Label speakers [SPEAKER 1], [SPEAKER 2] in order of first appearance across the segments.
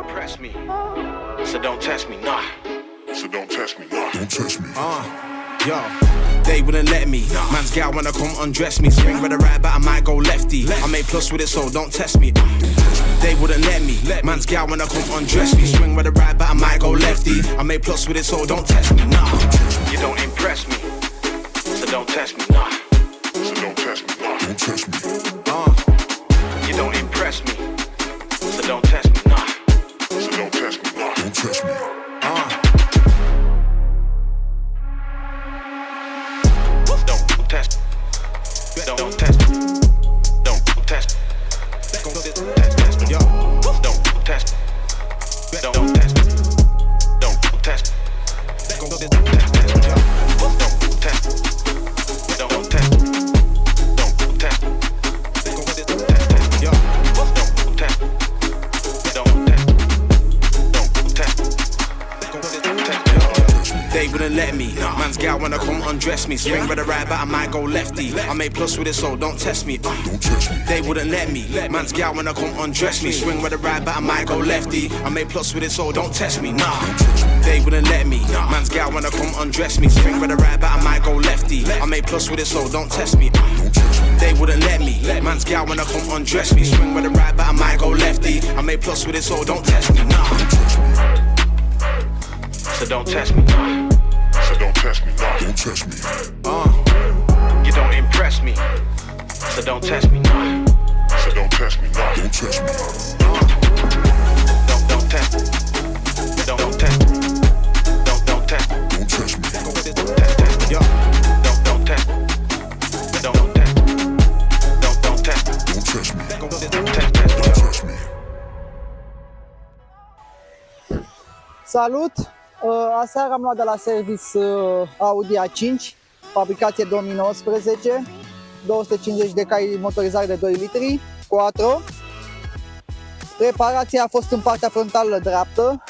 [SPEAKER 1] impress me, so don't test me, nah. So don't test me, nah. Don't test me.
[SPEAKER 2] Yo, they wouldn't let me. Man's gal wanna come undress me. Swing with the right, but I might go lefty. I made plus with it, so don't test me. They wouldn't let me. Man's gal wanna come undress me. Swing with the right, but I might go lefty. I made plus with it, so don't test me, nah.
[SPEAKER 1] You don't impress me, so don't test me, nah. So don't test me, nah.
[SPEAKER 3] Don't test me.
[SPEAKER 1] You don't impress me, so don't test me, nah.
[SPEAKER 3] So don't test me. Don't test me.
[SPEAKER 1] Don't test. Don't test. Don't test.
[SPEAKER 2] Yo,
[SPEAKER 1] Don't test. Don't test. Don't test. Don't test. Don't test. Don't test. Don't test.
[SPEAKER 2] yo,
[SPEAKER 1] Don't test. Don't test. Don't test.
[SPEAKER 2] they wouldn't let me. Man's gal wanna come undress me. Swing with the right, but I might go lefty. I made plus with it, so don't test me.
[SPEAKER 3] Don't test me.
[SPEAKER 2] They wouldn't let me. Man's gal wanna come undress me. Swing with the right, but I might go lefty. I made plus with it, so don't test me, nah. They wouldn't let me. Man's gal wanna come undress me. Swing with the right, but I might go lefty. I made plus with it, so don't test me.
[SPEAKER 3] Don't test me.
[SPEAKER 2] They wouldn't let me. Man's gal wanna come undress me. Swing with the right, but I might go lefty. I made plus with it, so don't test me, nah.
[SPEAKER 1] So don't test me, nah.
[SPEAKER 3] So don't test me. Don't test me.
[SPEAKER 1] You don't impress me, so don't test me, nah.
[SPEAKER 3] So don't test me. Don't test me.
[SPEAKER 1] Don't test. Don't test. Don't test.
[SPEAKER 3] Don't test me.
[SPEAKER 2] Yo,
[SPEAKER 1] Don't test. Don't test. Don't test.
[SPEAKER 3] Don't test me.
[SPEAKER 1] Test.
[SPEAKER 3] Don't test me.
[SPEAKER 4] Salut! Aseară am luat de la service Audi A5, fabricație 2019, 250 de cai motorizare de 2 litri, quattro. Reparația a fost în partea frontală dreaptă.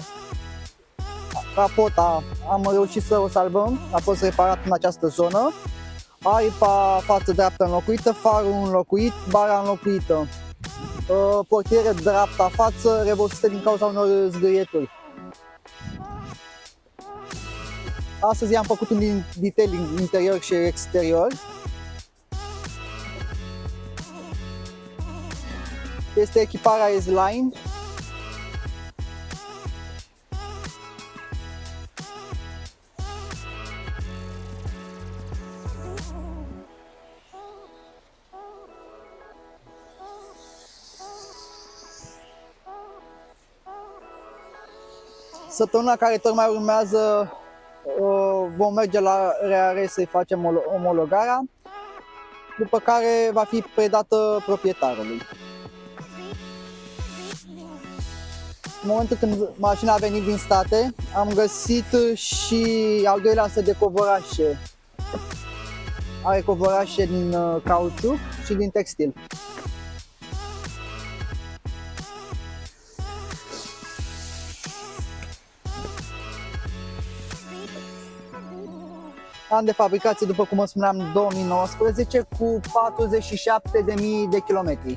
[SPEAKER 4] Capota am reușit să o salvăm, a fost reparat în această zonă. Aripa față dreaptă înlocuită, farul înlocuit, bara înlocuită. Portiere dreapta față revopsită din cauza unor zgârieturi. Astăzi am făcut un detailing interior și exterior. Este echiparea S-Line. Săptămâna care tocmai urmează vom merge la RAR să-i facem omologarea, după care va fi predată proprietarului. În momentul când mașina a venit din state, am găsit și al doilea set de covorașe. Are covorașe din cauciuc și din textil. An de fabricație, după cum vă spuneam, 2019, cu 47.000 de kilometri.